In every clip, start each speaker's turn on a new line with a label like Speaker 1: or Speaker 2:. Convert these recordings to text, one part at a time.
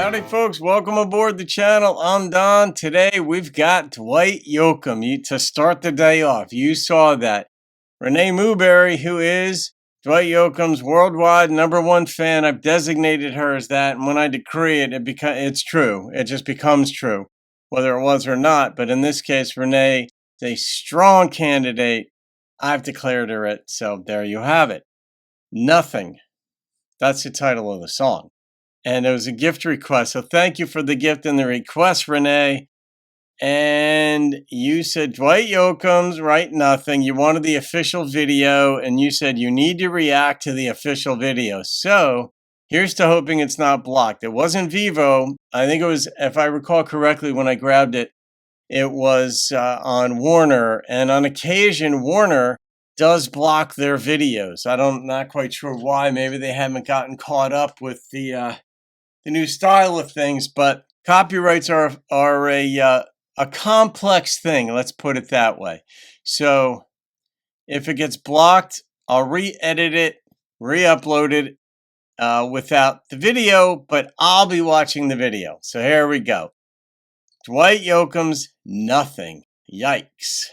Speaker 1: Howdy folks, welcome aboard the channel. I'm Don. Today we've got Dwight Yoakam to start the day off. You saw that. Renee Mooberry, who is Dwight Yoakam's worldwide #1 fan. I've designated her as that, and when I decree it, it's true. It just becomes true, whether it was or not. But in this case, Renee is a strong candidate. I've declared her it, so there you have it. Nothing. That's the title of the song. And it was a gift request. So thank you for the gift and the request, Renee. And you said Dwight Yoakam's Right Nothing. You wanted the official video, and you said you need to react to the official video. So here's to hoping it's not blocked. It wasn't Vivo. I think it was, if I recall correctly, when I grabbed it, it was on Warner. And on occasion, Warner does block their videos. Not quite sure why. Maybe they haven't gotten caught up with the new style of things, but copyrights are a complex thing. Let's put it that way. So if it gets blocked, I'll re-edit it, re-upload it without the video, but I'll be watching the video. So here we go. Dwight Yoakam's Nothing. Yikes.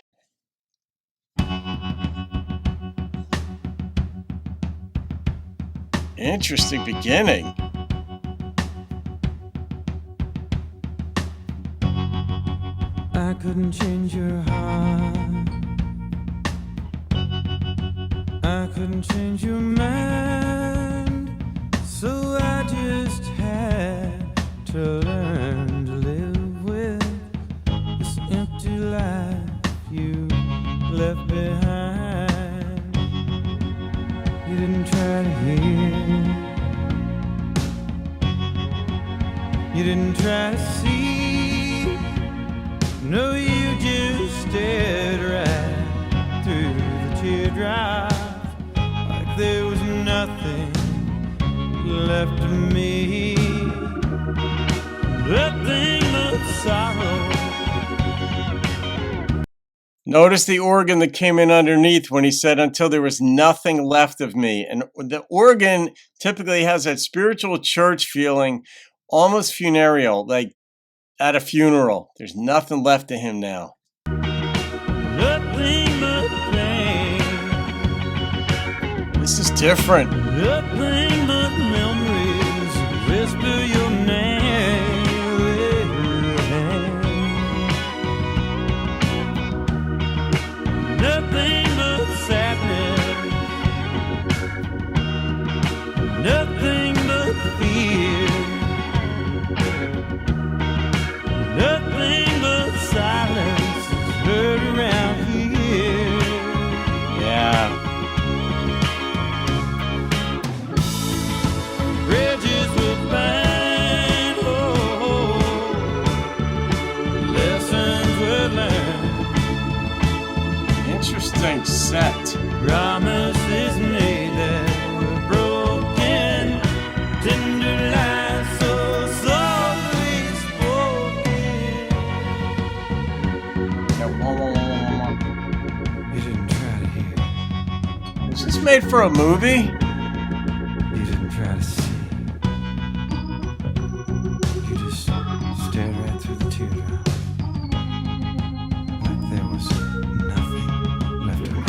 Speaker 1: Interesting beginning.
Speaker 2: I couldn't change your heart, I couldn't change your mind, so I just had to learn to live with this empty life you left behind. You didn't try to hear, you didn't try to see. No, you just stared right through the teardrops, like there was nothing left of me, nothing but sorrow.
Speaker 1: Notice the organ that came in underneath when he said, until there was nothing left of me. And the organ typically has that spiritual church feeling, almost funereal, like at a funeral. There's nothing left of him now.
Speaker 2: Nothing but pain.
Speaker 1: This is different.
Speaker 2: Nothing but memories whisper your name. Nothing but sadness. Nothing but fear. Nothing but silence is heard around here.
Speaker 1: Yeah.
Speaker 2: Bridges will bind, lessons were learned.
Speaker 1: Interesting set.
Speaker 2: Promises made that were broken. Tender lies so softly spoken.
Speaker 1: Yeah,
Speaker 2: You didn't try to hear.
Speaker 1: Was this made for a movie?
Speaker 2: You didn't try to see. You just stared right through the teardrop, like there was nothing left of me.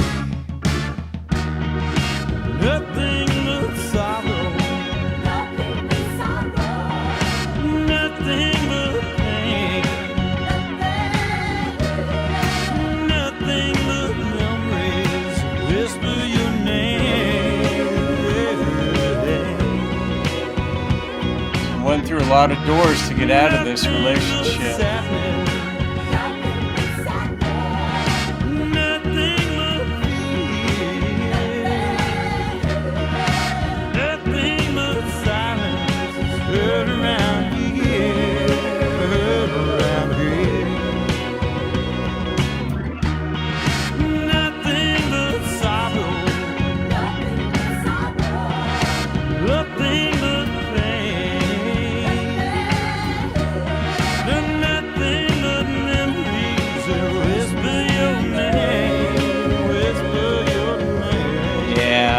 Speaker 2: Nothing but sorrow. Nothing but sorrow. Nothing but pain. Nothing but memories whisper your name.
Speaker 1: Went through a lot of doors to get out of this relationship.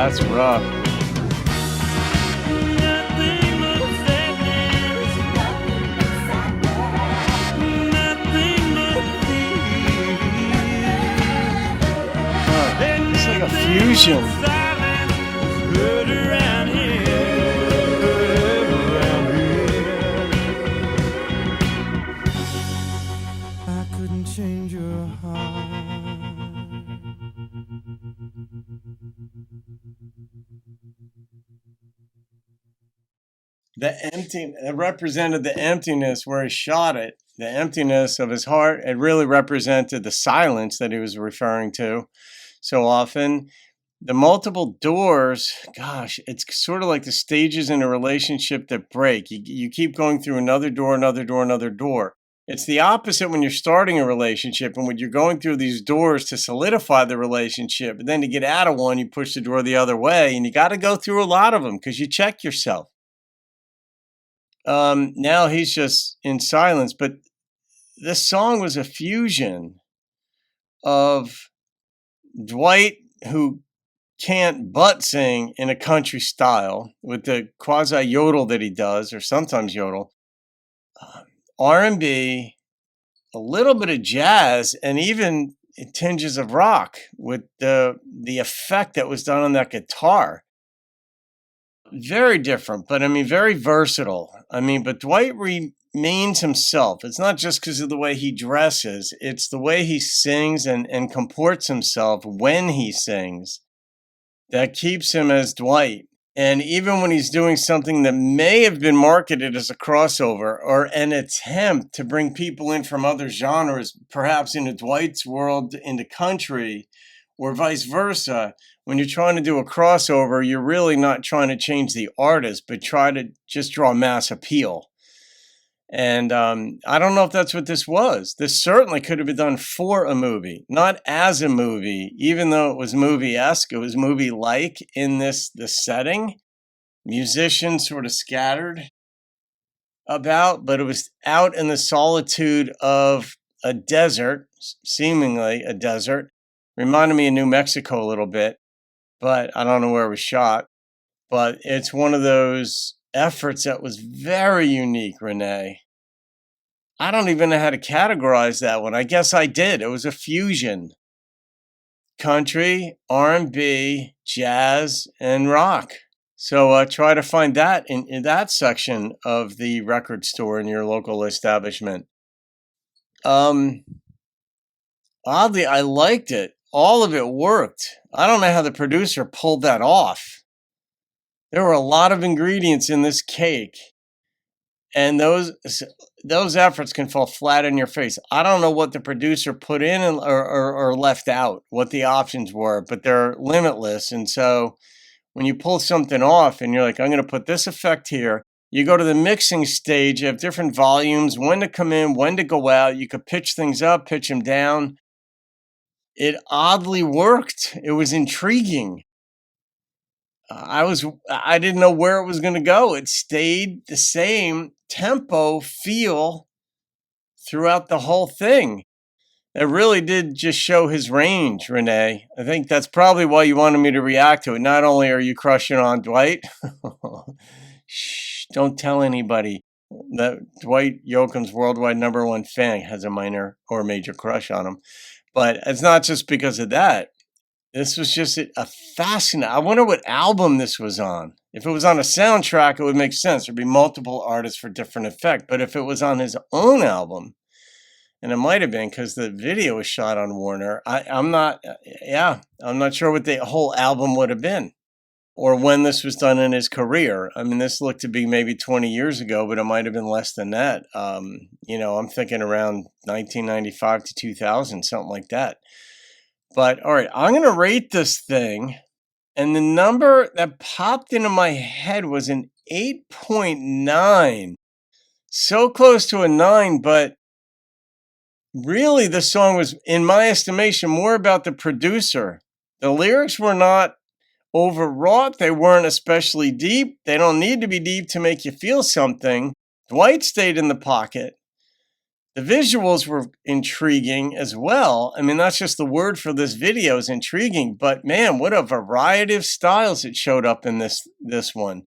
Speaker 1: That's rough.
Speaker 2: Nothing but sadness.
Speaker 1: fusion.
Speaker 2: Silence is heard around here, around here. I couldn't change your heart.
Speaker 1: It represented the emptiness where he shot it. The emptiness of his heart. It really represented the silence that he was referring to so often. The multiple doors, gosh, it's sort of like the stages in a relationship that break. You keep going through another door, another door, another door. It's the opposite when you're starting a relationship and when you're going through these doors to solidify the relationship. And then to get out of one, you push the door the other way. And you got to go through a lot of them because you check yourself. Now he's just in silence. But this song was a fusion of Dwight, who can't but sing in a country style with the quasi yodel that he does, or sometimes yodel, R&B, a little bit of jazz, and even tinges of rock with the effect that was done on that guitar. Very different, but I mean, very versatile. I mean, but Dwight remains himself. It's not just because of the way he dresses, it's the way he sings and comports himself when he sings that keeps him as Dwight. And even when he's doing something that may have been marketed as a crossover or an attempt to bring people in from other genres, perhaps into Dwight's world, into country, or vice versa, when you're trying to do a crossover, you're really not trying to change the artist, but try to just draw mass appeal. And I don't know if that's what this was. This certainly could have been done for a movie, not as a movie, even though it was movie-esque. It was movie-like in the setting. Musicians sort of scattered about, but it was out in the solitude of a desert, seemingly a desert. Reminded me of New Mexico a little bit, but I don't know where it was shot. But it's one of those efforts that was very unique, Renee. I don't even know how to categorize that one. I guess I did. It was a fusion. Country, R&B, jazz, and rock. So try to find that in that section of the record store in your local establishment. Oddly, I liked it. All of it worked. I don't know how the producer pulled that off. There were a lot of ingredients in this cake, and those efforts can fall flat in your face. I don't know what the producer put in or left out, what the options were, but they're limitless. And so when you pull something off and you're like, I'm going to put this effect here, you go to the mixing stage, you have different volumes, when to come in, when to go out. You could pitch things up, pitch them down. It oddly worked. It was intriguing. I didn't know where it was going to go. It stayed the same tempo, feel throughout the whole thing. It really did just show his range, Renee. I think that's probably why you wanted me to react to it. Not only are you crushing on Dwight, shh, don't tell anybody that Dwight Yoakam's worldwide #1 fan has a minor or major crush on him. But it's not just because of that. This was just a fascinating. I wonder what album this was on. If it was on a soundtrack, it would make sense. There'd be multiple artists for different effect. But if it was on his own album, and it might have been because the video was shot on Warner, I'm not sure what the whole album would have been or when this was done in his career. I mean, this looked to be maybe 20 years ago, but it might have been less than that. I'm thinking around 1995 to 2000, something like that. But all right, I'm going to rate this thing. And the number that popped into my head was an 8.9. So close to a 9, but really the song was, in my estimation, more about the producer. The lyrics were not overwrought. They weren't especially deep. They don't need to be deep to make you feel something. Dwight stayed in the pocket. The visuals were intriguing as well. I mean, that's just the word for this video is intriguing. But man, what a variety of styles it showed up in this one.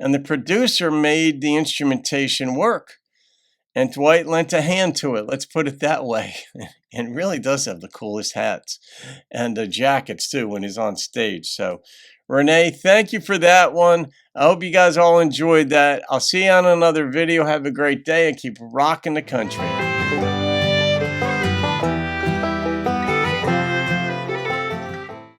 Speaker 1: And the producer made the instrumentation work. And Dwight lent a hand to it, let's put it that way. And really does have the coolest hats and jackets too when he's on stage. So, Renee, thank you for that one. I hope you guys all enjoyed that. I'll see you on another video. Have a great day and keep rocking the country.